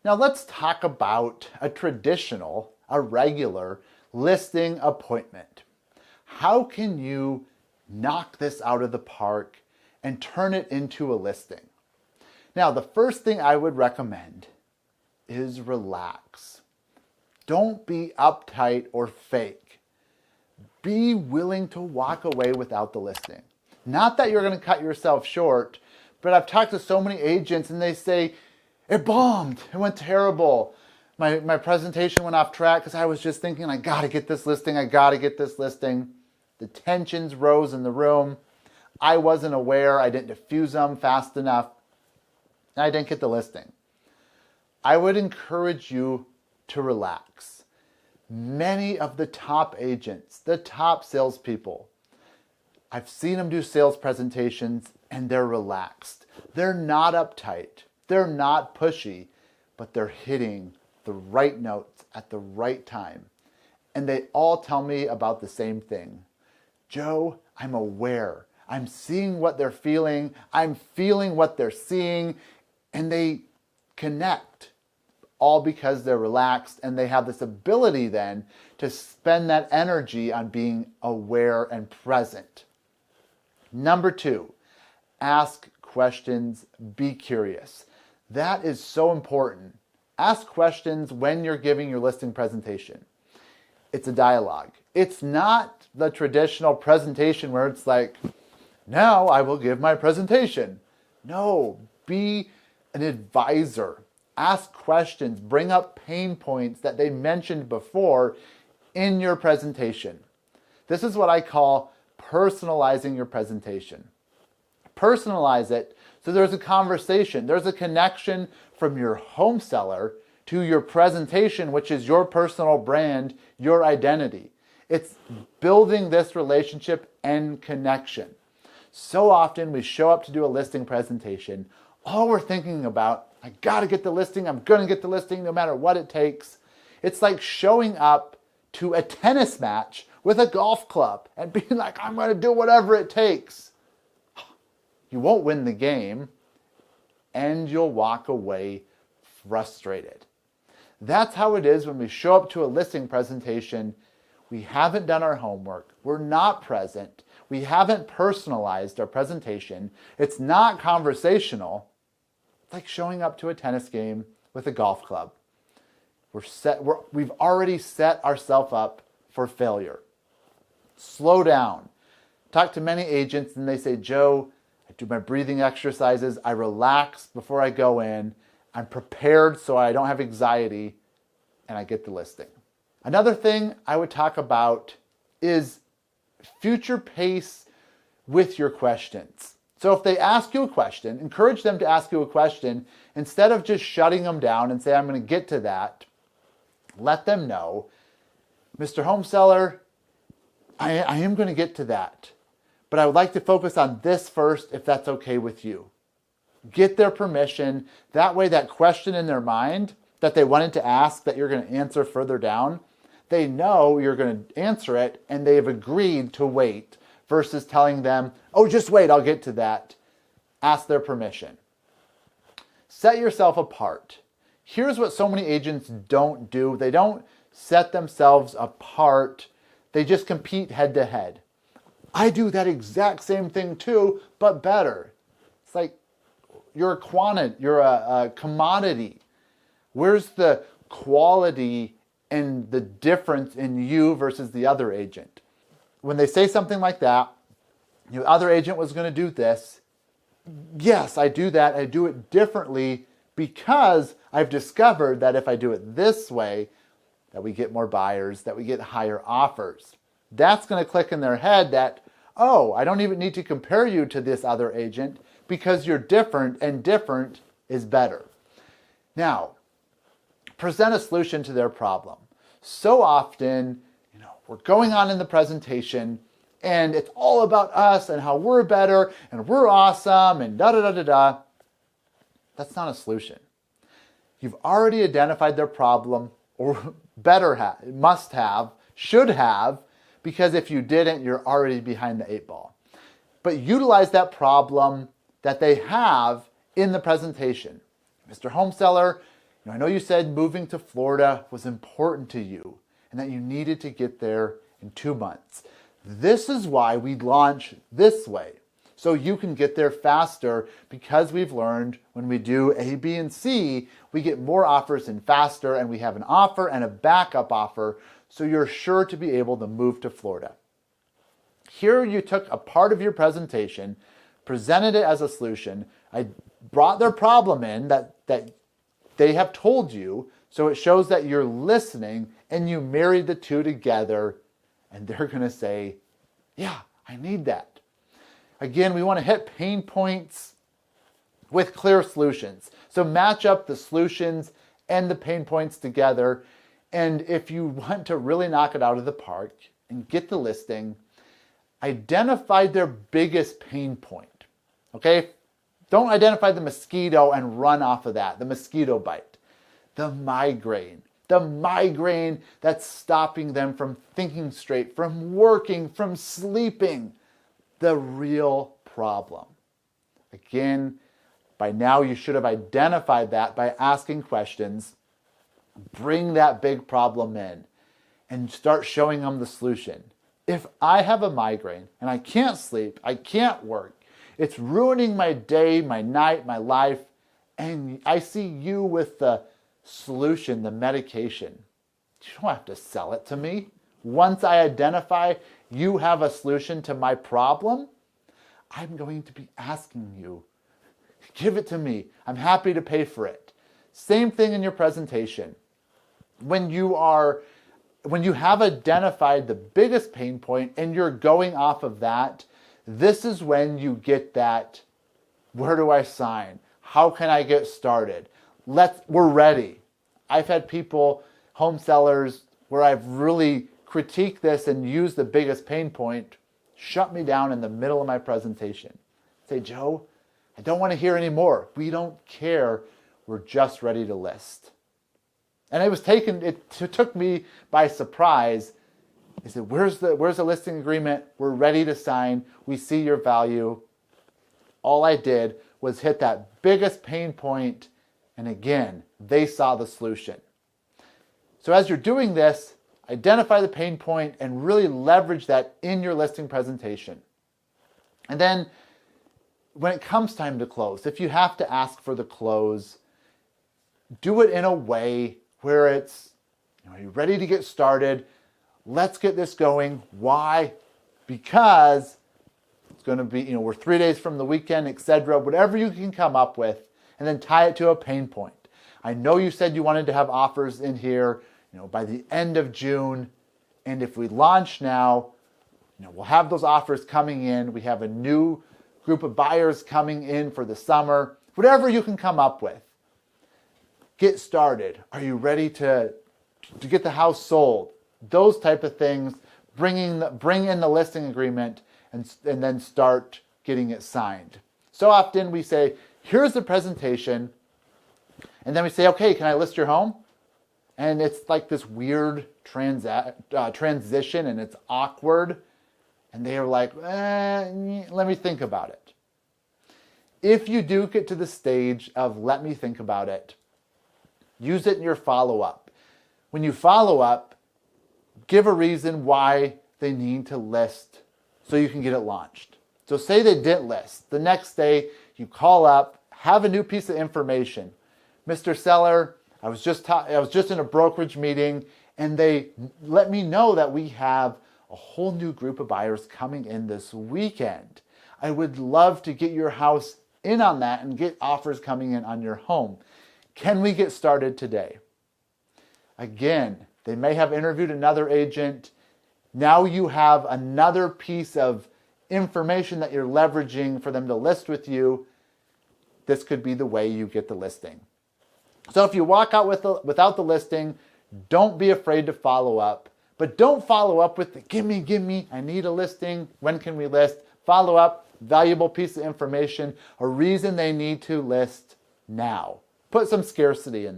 Now let's talk about a regular listing appointment. How can you knock this out of the park and turn it into a listing? Now, the first thing I would recommend is relax. Don't be uptight or fake. Be willing to walk away without the listing. Not that you're going to cut yourself short, but I've talked to so many agents and they say, it bombed, it went terrible. My presentation went off track because I was just thinking, I got to get this listing, I got to get this listing. The tensions rose in the room. I wasn't aware, I didn't diffuse them fast enough, and I didn't get the listing. I would encourage you to relax. Many of the top agents, the top salespeople, I've seen them do sales presentations and they're relaxed. They're not uptight. They're not pushy, but they're hitting the right notes at the right time. And they all tell me about the same thing. Joe, I'm aware. I'm seeing what they're feeling. I'm feeling what they're seeing. And they connect, all because they're relaxed and they have this ability then to spend that energy on being aware and present. Number 2, ask questions, be curious. That is so important. Ask questions when you're giving your listing presentation. It's a dialogue. It's not the traditional presentation where it's like, now I will give my presentation. No, be an advisor. Ask questions, bring up pain points that they mentioned before in your presentation. This is what I call personalizing your presentation. Personalize it so there's a conversation, there's a connection from your home seller to your presentation, which is your personal brand, your identity. It's building this relationship and connection. So often we show up to do a listing presentation, all we're thinking about, I gotta get the listing, I'm gonna get the listing no matter what it takes. It's like showing up to a tennis match with a golf club and being like, I'm gonna do whatever it takes. You won't win the game and you'll walk away frustrated. That's how it is when we show up to a listing presentation. We haven't done our homework. We're not present. We haven't personalized our presentation. It's not conversational. It's like showing up to a tennis game with a golf club. We've already set ourselves up for failure. Slow down. Talk to many agents and they say, Joe, I do my breathing exercises. I relax before I go in. I'm prepared so I don't have anxiety and I get the listing. Another thing I would talk about is future pace with your questions. So if they ask you a question, encourage them to ask you a question instead of just shutting them down and say, I'm going to get to that. Let them know, Mr. Home Seller, I am going to get to that, but I would like to focus on this first if that's okay with you. Get their permission. That way that question in their mind that they wanted to ask that you're going to answer further down, they know you're going to answer it and they have agreed to wait versus telling them, oh, just wait, I'll get to that. Ask their permission. Set yourself apart. Here's what so many agents don't do. They don't set themselves apart. They just compete head to head. I do that exact same thing too, but better. It's like you're a commodity. Where's the quality and the difference in you versus the other agent? When they say something like that, the other agent was going to do this. Yes, I do that. I do it differently because I've discovered that if I do it this way, that we get more buyers, that we get higher offers. That's going to click in their head that, oh, I don't even need to compare you to this other agent because you're different and different is better. Now, present a solution to their problem. So often, we're going on in the presentation and it's all about us and how we're better and we're awesome and da-da-da-da-da. That's not a solution. You've already identified their problem, or must have, should have, because if you didn't, you're already behind the 8 ball. But utilize that problem that they have in the presentation. Mr. Home Seller, I know you said moving to Florida was important to you and that you needed to get there in 2 months. This is why we launch this way, so you can get there faster, because we've learned when we do A, B, and C, we get more offers in faster, and we have an offer and a backup offer, so you're sure to be able to move to Florida. Here you took a part of your presentation, presented it as a solution. I brought their problem in that they have told you, so it shows that you're listening, and you married the two together, and they're going to say, yeah, I need that. Again, we want to hit pain points with clear solutions. So match up the solutions and the pain points together. And if you want to really knock it out of the park and get the listing, identify their biggest pain point. Okay? Don't identify the mosquito and run off of that, the mosquito bite. The migraine that's stopping them from thinking straight, from working, from sleeping. The real problem. Again, by now you should have identified that by asking questions. Bring that big problem in and start showing them the solution. If I have a migraine and I can't sleep, I can't work, it's ruining my day, my night, my life, and I see you with the solution, the medication, you don't have to sell it to me. Once I identify you have a solution to my problem, I'm going to be asking you, give it to me. I'm happy to pay for it. Same thing in your presentation. When you have identified the biggest pain point and you're going off of that, this is when you get that, where do I sign? How can I get started? We're ready. I've had people, home sellers, where I've really critiqued this and used the biggest pain point, shut me down in the middle of my presentation. Say, Joe, I don't want to hear any more. We don't care. We're just ready to list. And it took me by surprise. I said, where's the listing agreement? We're ready to sign. We see your value. All I did was hit that biggest pain point, and again, they saw the solution. So as you're doing this, identify the pain point and really leverage that in your listing presentation. And then when it comes time to close, if you have to ask for the close, do it in a way where it's, are you ready to get started? Let's get this going. Why? Because it's going to be, we're 3 days from the weekend, etc. Whatever you can come up with, and then tie it to a pain point. I know you said you wanted to have offers in here, by the end of June. And if we launch now, we'll have those offers coming in. We have a new group of buyers coming in for the summer. Whatever you can come up with. Get started. Are you ready to get the house sold? Those type of things. Bring in the listing agreement and then start getting it signed. So often we say, here's the presentation. And then we say, okay, can I list your home? And it's like this weird transition, and it's awkward. And they are like, let me think about it. If you do get to the stage of let me think about it, use it in your follow-up. When you follow up, give a reason why they need to list so you can get it launched. So say they didn't list. The next day, you call up, have a new piece of information. Mr. Seller, I was just in a brokerage meeting, and they let me know that we have a whole new group of buyers coming in this weekend. I would love to get your house in on that and get offers coming in on your home. Can we get started today? Again, they may have interviewed another agent. Now you have another piece of information that you're leveraging for them to list with you. This could be the way you get the listing. So if you walk out without the listing, don't be afraid to follow up. But don't follow up with the give me, I need a listing, when can we list? Follow up, valuable piece of information, a reason they need to list now. Put some scarcity in there.